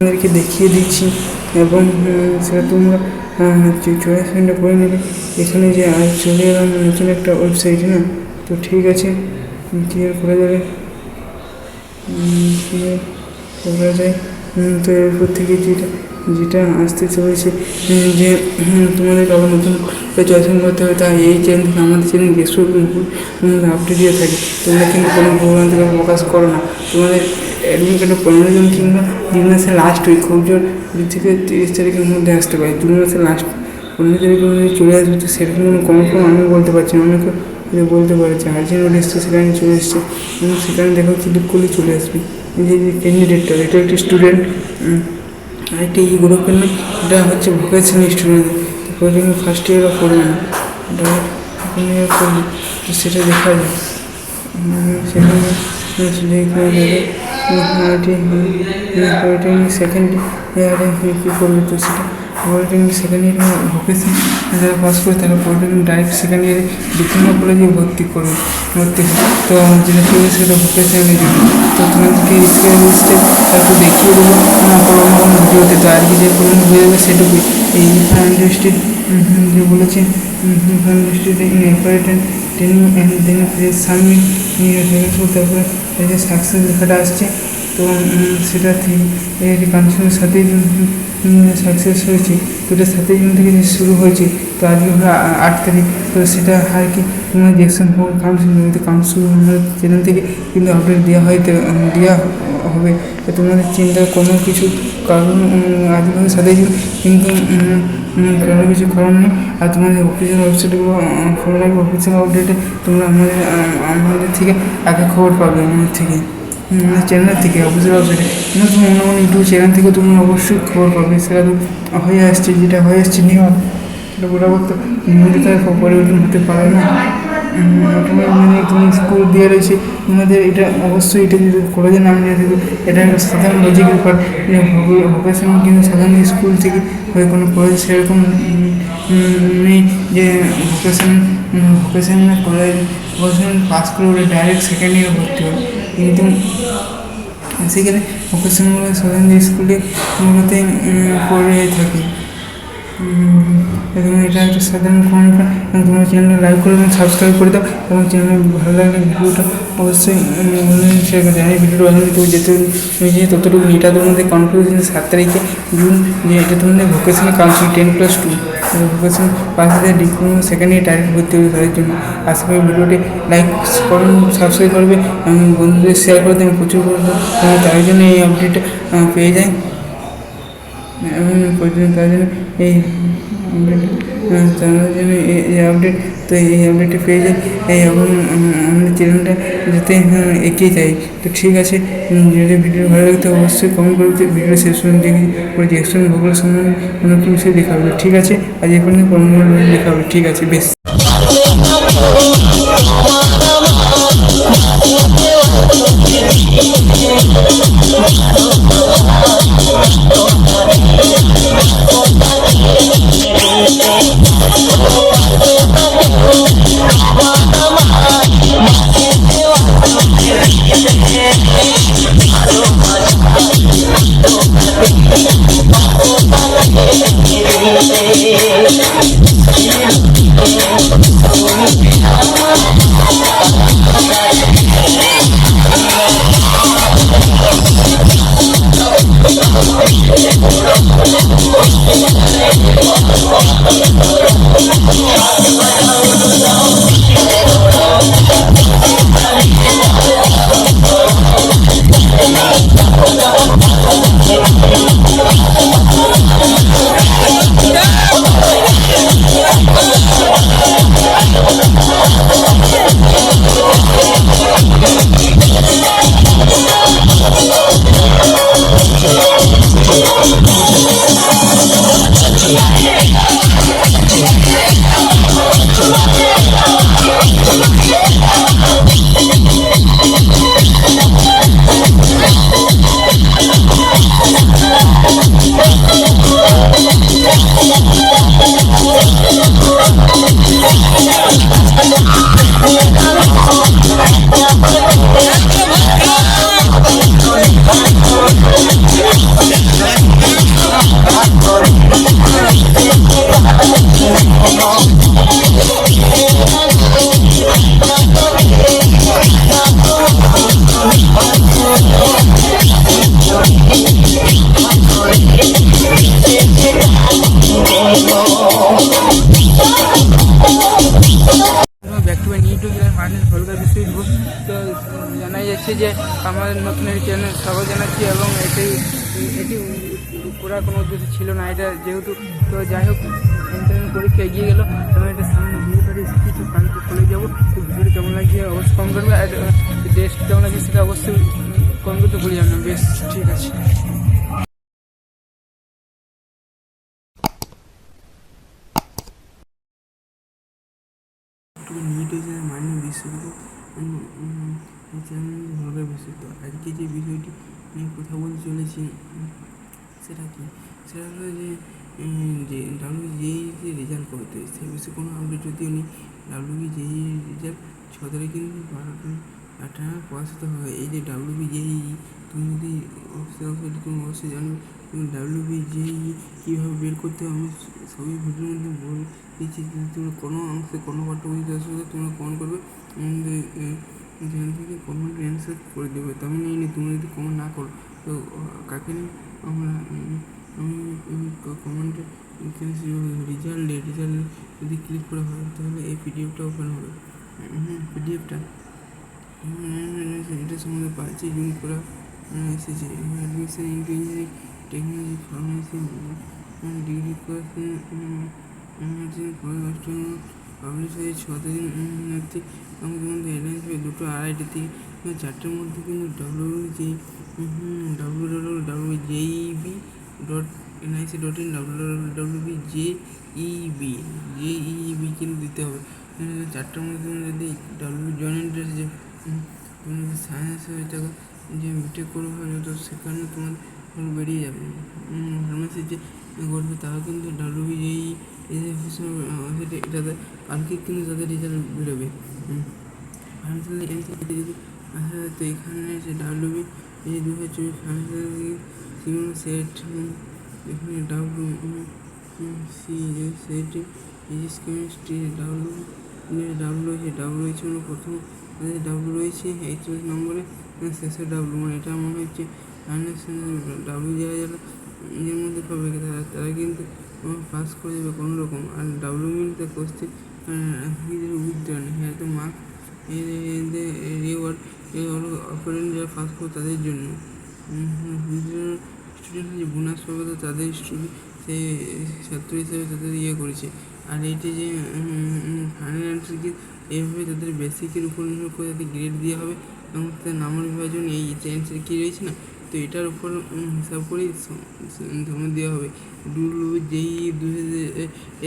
তোমাদেরকে দেখিয়ে দিচ্ছি এবং সেটা তোমরা চয়েস করে নেবে। এখানে যে চলে এলাম নতুন একটা ওয়েবসাইটে না, তো ঠিক আছে ক্লিয়ার করে দেবে, ক্লিয়ার করা যায়। তো এরপর থেকে যেটা আসতে চলেছে যে তোমাদের আবার নতুন চয়েস করতে হবে, তাই এই চ্যানেল থেকে আমাদের চ্যানেল গেস্ট আপডেট দিয়ে থাকে। তোমরা কিন্তু কোনো প্রোগ্রাম থেকে প্রকাশ করো না। তোমাদের অ্যাডমিট কার্ডে 15 জন কিংবা 2 মাসের লাস্ট উইক, খুব জোর 2 থেকে 30 তারিখের মধ্যে আসতে পারে। 2 মাসের লাস্ট 15 তারিখের মধ্যে চলে আসবে, তো সেরকম কোনো কনফার্ম আমি বলতে পারছি না। অনেকে বলতে পারছে আর্জেন্ট নোট এসছে, সেখানে চলে এসছে এবং সেখানে দেখো ক্লিক করলে চলে আসবে। এই যে ক্যান্ডিডেটটা, এটা একটি স্টুডেন্ট, আরেকটি গ্রুপের না, এটা হচ্ছে ভোকেশনাল স্টুডেন্ট, প্রয়োজন ফার্স্ট ইয়ারও করবে না, এটা সেকেন্ড ইয়ার করবে, তো সেটা দেখা যায়। সেখানে সেকেন্ড ইয়ারে কী করবে, তো সেটা পলিটেকনিক সেকেন্ড ইয়ারে ভোকেশন যারা পাস করে তারা পলিটেকনিক ডাইরেক্ট সেকেন্ড ইয়ারে ডিপ্লোমা কলেজে ভর্তি হবে। তো যেটা চলবে সেটা ভোকেশনালের জন্য। তো তোমাদেরকে স্টেপ স্টেপ তারপর দেখিয়ে দেবো কোনো ভিডিওতে। তো আজকে যে পরিমাণ হয়ে যাবে সেটুকুই। এই ইন্ডাস্ট্রির যে বলেছে ইন্ডাস্ট্রিতে important training and then submit তারপরে এই যে সাকসেস লেখাটা আসছে, তো সেটা এই কানেকশনের সাথেই সাকসেস হয়েছে। তো এটা 7 জুন থেকে শুরু হয়েছে, তো আজকে হলো 8 তারিখ। তো সেটা আর কি তোমার জ্যাকসন কাউন্সিল চ্যানেল থেকে কিন্তু আপডেট দেওয়া হবে। তো তোমাদের চিন্তার কোনো কিছু কারণ আজকে হলো 7 জুন, কিন্তু কোনো কিছু কারণ নেই। আর তোমাদের অফিসিয়াল ওয়েবসাইটগুলো ফলো রাখবে। অফিসিয়াল আপডেটে তোমরা আমাদের থেকে আগে খবর পাবে, আমাদের থেকে চ্যানেল থেকে অফিসিয়াল ওয়েবসাইটে। কিন্তু তুমি অন্য ইউটিউব চ্যানেল থেকে তুমি অবশ্যই খবর পাবে। সেটা তো হয়ে আসছে, যেটা হয়ে আসছে নিয়ম, সেটা বরাবর তো নিয়মিত পরিবর্তন হতে পারে না। তুমি স্কুল দিয়ে রয়েছে তোমাদের, এটা অবশ্যই এটা যদি কলেজের নাম দিয়ে দেবে, এটা একটা সাধারণ লজিক ব্যাপার। ভোকেশনাল কিন্তু সাধারণ স্কুল থেকে হয়ে কোনো কলেজ সেরকম নেই যে ভোকেশনাল কলেজ পাস করে ওরা ডাইরেক্ট সেকেন্ড ইয়ারে ভর্তি হয়। কিন্তু সেখানে ভোকেশনাল সাধারণ স্কুলে মূলতে পড়ে থাকে। এবং এটা একটা সাধারণ কমেন্ট, এবং তোমার চ্যানেলটা লাইক করে এবং সাবস্ক্রাইব করে দাও, এবং চ্যানেল ভালো লাগলে ভিডিওটা অবশ্যই শেয়ার করে দেয়। ভিডিওটা অনেক যেতে হয়েছে ততটুকু। এটা তোমাদের কনফারেন্স 7 তারিখে জুন, যে এটা তোমাদের ভোকেশনাল কাউন্সিল 10+2 ভোকেশনাল পাশে ডিপ্লোমা সেকেন্ড ইয়ার ডাইরেক্ট ভর্তি হবে তাদের জন্য। আশা করি ভিডিওটি লাইক করুন, সাবস্ক্রাইব করবে এবং বন্ধুদের শেয়ার করে দেবেন প্রচুর করবো, এবং তার জন্য এই আপডেট পেয়ে যায়। এবং তার জন্য এই আপডেট, তো এই আপডেটটা পেয়ে যায় এবং আমাদের চ্যানেলটা যাতে এগিয়ে যায়। তো ঠিক আছে, যদি ভিডিও ভালো লাগতে অবশ্যই কমেন্ট করতে। ভিডিও শেষ করে রিয়াকশন ভূগোল সম্বন্ধে অনেক বিষয় দেখা হবে। ঠিক আছে, আজ এই পর্যন্ত দেখা হবে। ঠিক আছে, বেশ। আমাদের নতুন এই চ্যানেল স্বাগত জানাচ্ছি এবং এটি করার কোনো উদ্দেশ্য ছিল না। এটা যেহেতু তো যাই হোক ইন্টারভিউ পরীক্ষা এগিয়ে গেলো এবং এটা সামনে ভিডিওটা কিছু কালকে চলে যাবো। তো ভিডিওটি কেমন লাগছে অবশ্যই কমেন্ট করবে, আর টেস্ট কেমন লাগছে সেটা অবশ্যই কমেন্ট করতে ভুলে যাবেন না। বেশ, ঠিক আছে। নিট হয়েছে মাননীয় বিশ্ববিদ্যালয় ভাবে বিশ্বস্ত। আজকে যে বিষয়টি নিয়ে কথা বলতে চলেছি সেটা কি, সেটা হলো যে ডাব্লিউবিজেই যে রেজাল্ট করতে সে বিষয়ে কোনো আপডেট যদিও নেই। ডাব্লিউবিজেই রেজাল্ট 6 তারিখ কিন্তু 12টা প্রকাশিত হয়। এই যে ডাব্লিউবিজেই তুমি যদি তুমি অবশ্যই জানবে ডাব্লিউবিজেই কীভাবে বের করতে হবে আমি সবই ভিডিওর মধ্যে বলে দিচ্ছি। তুমি কোনো অংশে কোনো পাঠ্য বুঝতে অসুবিধা তোমরা কমেন্ট করবে, যেখান থেকে কমেন্ট অ্যান্সার করে দেবে। তেমন এই নিয়ে তুমি যদি কমেন্ট না করো তো কাকে নিয়ে আমরা আমি কমেন্টে রেজাল্ট যদি ক্লিক করা হয় তাহলে এই পিডিএফটা ওপেন হবে। পিডিএফটা এটা সম্বন্ধে পাচ্ছি জুম করা এসেছে। Admission into engineering technology pharmacy degree course publish হয়েছে 6 তারিখ আমাদের মধ্যে অ্যাডভান্স হবে 2টো 2:30 থেকে 4টের মধ্যে। কিন্তু www.jeb.nic.in www.jeb কিন্তু দিতে হবে 4টের মধ্যে। যদি জয়েন্ট যে সায়েন্স হয়ে যে বিটেক করবে তো সেখানে তোমার বেরিয়ে যাবে। ফার্মেসি যে করবে তারা কিন্তু ডাব্লিউবিজেই এটাতে কালকে কিন্তু তাদের রেজাল্ট বেরোবে। ফাইনালি যদি আসা তো এখানে যে ডাব্লিউবি এই 2024 ফাইনালি সেট এখানে সেট ফিজিক্স কেমিস্ট্রি ডাব্লু হয়েছে মানে প্রথম ডাব্লু রয়েছে 41 নম্বরে, শেষের ডাব্লু মানে এটা মনে হচ্ছে ডাব্লু যারা এর মধ্যে পাবে তারা কিন্তু পাস করে যাবে কোনো রকম। আর ডাব্লু মিনতে কোশ্চেন উইথড্রন হ্যাঁ তো মার্ক রিওয়ার্ড অপারেন্ট যারা পাস করে তাদের জন্য স্টুডেন্ট যে বোনাস পাবে তো তাদের স্টুডেন্ট সে ছাত্র হিসেবে তাদের করেছে। আর এইটি যে ফাইনাল অ্যান্সার কি এইভাবে তাদের বেসিকের উপর নির্ভর করে তাদের গ্রেড দেওয়া হবে এবং তাদের নাম্বার বিভাজন এই অ্যান্সার কী রয়েছে না তো এটার উপর হিসাব করেই ধমে দেওয়া হবে। যেই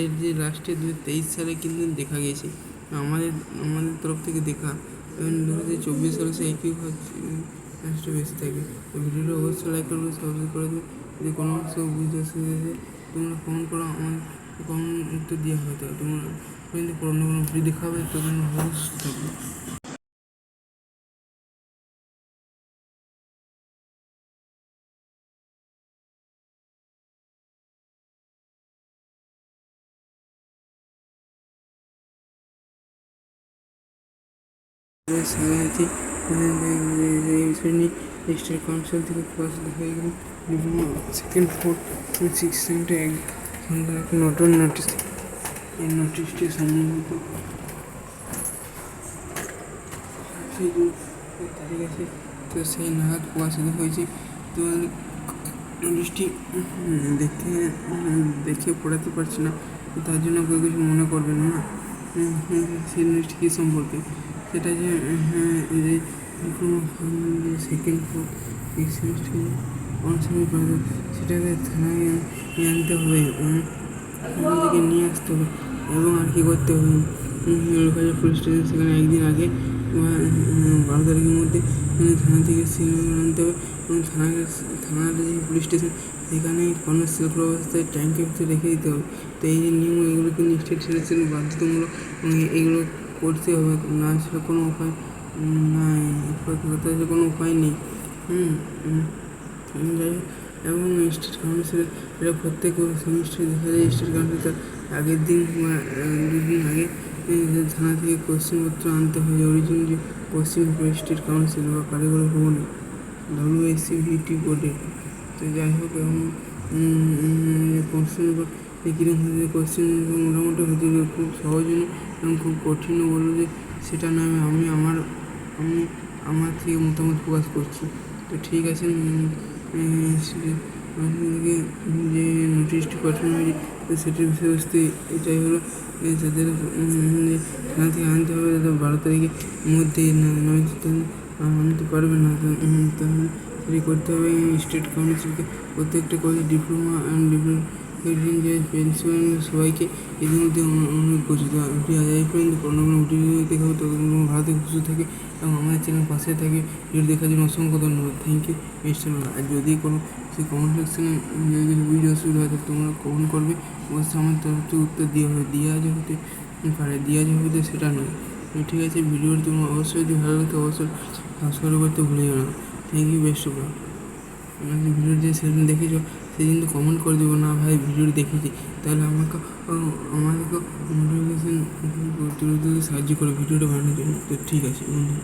এর যে লাস্টে 2023 সালে কিন্তু দেখা গেছে আমাদের তরফ থেকে দেখা, 2024 সালে সে একই কাজটা বেশি থাকে। তো ভিডিওটা অবশ্যই লাইক করবে, সাবস্ক্রাইব করে দেবে। যদি কোনো অংশ বুঝতে অসুবিধা আছে তোমরা কমেন্ট করো, আমার কমেন্ট উত্তর দেওয়া হয়। তো তোমরা যদি কোনো ভিডিও দেখা হবে তো তোমরা অবশ্যই থাকবে। স্টেট কাউন্সিল থেকে প্রকাশিত হয়ে গেল বিভিন্ন সেকেন্ড 4th 6th সেমিস্টার নতুন নোটিশ। এই নোটিশটি সম্ভবত তারিখ আছে তো সেই নাগাদ প্রকাশিত হয়েছে। তো নোটিশটি দেখে পড়াতে পারছি না, তার জন্য কেউ কিছু মনে করবেন না। সেই নোটিশটি কী সম্পর্কে সেটা যে সেকেন্ড 4th 6th সেমিস্টার অনসারি পাবে সেটাকে থানায় আনতে হবে, থেকে নিয়ে আসতে হবে এবং আর কি করতে হবে লোকাল পুলিশ স্টেশন সেখানে একদিন আগে 12 তারিখের মধ্যে থানা থেকে সিনেমা আনতে হবে এবং থানার যে পুলিশ স্টেশন সেখানে কোনো শিল্প অবস্থায় ট্যাঙ্কের ভিতরে রেখে দিতে হবে। তো এই যে নিয়ম এগুলো কিন্তু স্টেট সিলেকশন বাধ্যতামূলক, এগুলো করতে হবে, না সেটা কোনো উপায় নাই, কোনো উপায় নেই। যাই হোক এবং স্টেট কাউন্সিল এটা প্রত্যেক সেমিস্টারে দেখা যায় স্টেট কাউন্সিল তার আগের দিন বা 2 দিন আগে থানা থেকে কোশ্চেনপত্র আনতে হয়। অরিজিনাল যে কোশ্চেন স্টেট কাউন্সিল বা কারিগরি ভবনে WSCVT বোর্ডে। তো যাই হোক এবং কোশ্চেন কীরকম হয়েছে কোশ্চেন মোটামুটি হয়েছে খুব সহজ এবং খুব কঠিনও বলবো যে সেটা নয়। আমি আমার থেকে মতামত প্রকাশ করছি। তো ঠিক আছে, আপনাদেরকে যে নোটিশটি পাঠানো হয়েছে তো সেটির বিষয়বস্তু এটাই হলো, যাদের থানা থেকে আনতে হবে তাদের 12 তারিখের মধ্যে নয়তো আনতে পারবে না। তাহলে সেটি করতে হবে স্টেট কাউন্সিলকে, প্রত্যেকটা কলেজ ডিপ্লোমা অ্যান্ড ডিপ্লোমা যে পেনশন সবাইকে ইতিমধ্যে অনুরোধ করছি। তো ভিডিও আজ পর্যন্ত কোনো ভিডিও দেখা হবে, ততক্ষণ ভালো থেকে সুস্থ থাকে এবং আমাদের চ্যানেল পাশে থাকে। ভিডিও দেখার জন্য অসংখ্য ধন্যবাদ। Thank you mister. আর যদি কোনো সেই কমেন্ট সেকশনে যদি ভিডিও অসুবিধা হয় তো তোমরা কমেন্ট করবে, অবশ্যই আমার তরফ থেকে উত্তর দেওয়া হবে। দেওয়া যে হতে পারে, দেওয়া যে হবে সেটা নয়। ঠিক আছে, ভিডিওটি তোমার অবশ্যই যদি ভালো লাগে তো অবশ্যই সাবস্ক্রাইব করতে ভুলে যাও না। Thank you, best of luck. Video যে সেদিন দেখেছো সেদিন তো কমেন্ট করে দেবো না ভাই ভিডিওটি দেখেছি, তাহলে আমাদেরকে মোটিভেশন তুলে তুলে সাহায্য করে ভিডিওটা বানানোর জন্য। তো ঠিক আছে বন্ধু।